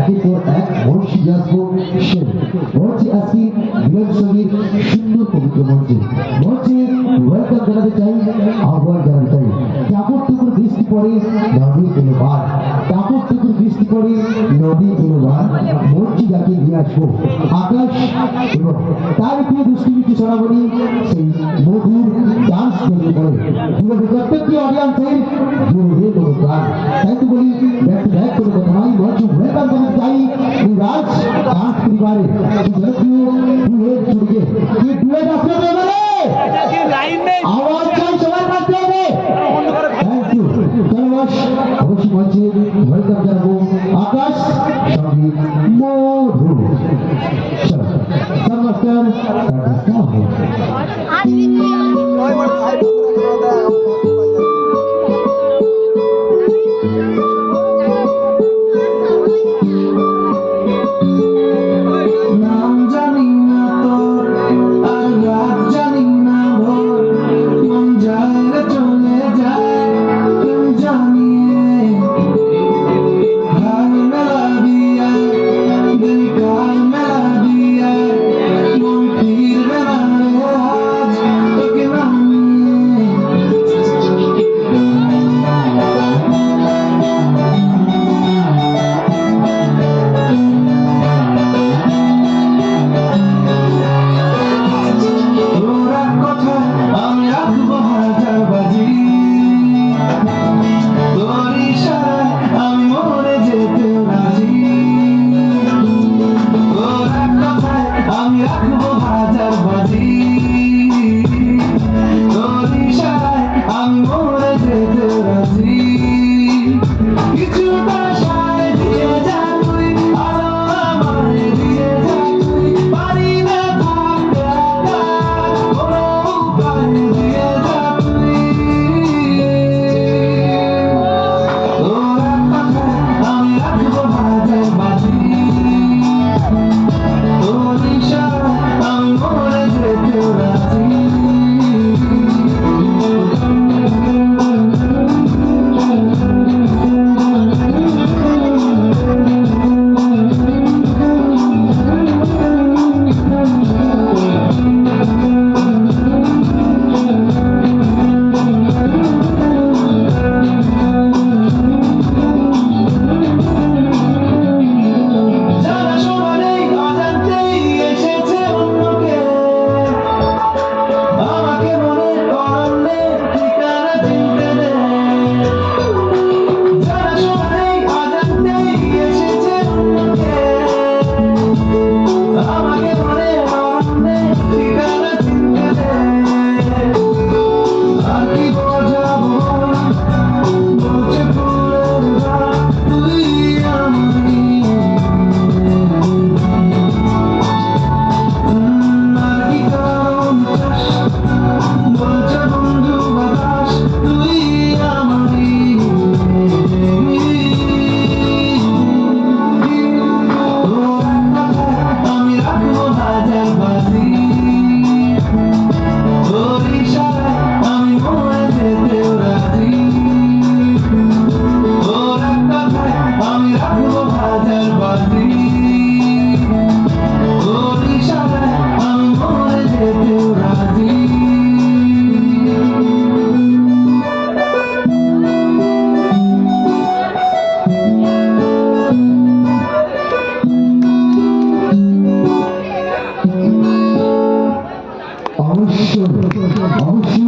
একের পর এক মঞ্চে আসবো সেন মঞ্চে আসি মিলন সঙ্গীত সুন্দর পবিত্র মঞ্চে ওয়েলকাম জানাতে চাই, আহ্বান জানাতে চাই। কাপড় টুকুর বৃষ্টি পড়ে নদী এলো বার, কাপড় টুকুর বৃষ্টি পড়ে নদী এলো বার, মঞ্চে যাকে নিয়ে আসবো আকাশ এবং তার প্রিয় দুষ্কৃতি সরাবনি সেই মধুর ডান্স তৈরি করে প্রত্যেকটি অডিয়েন্সের জোরে প্রাণ। তাই তো বলি ব্যাক টু ব্যাক করে কথা নয়, মঞ্চে ওয়েলকাম জানাতে চাই রাজ ডান্স পরিবারে জনপ্রিয় ডুয়েট জুড়িয়ে কি ডুয়েট আসতে হবে আওয়াজ চাই সবার করতে হবে। থ্যাংক ইউ ধন্যবাদ। অবশ্যই মঞ্চে ওয়েলকাম জানাবো আকাশ সঙ্গে মধু। চলো নমস্কার। অবশ্যই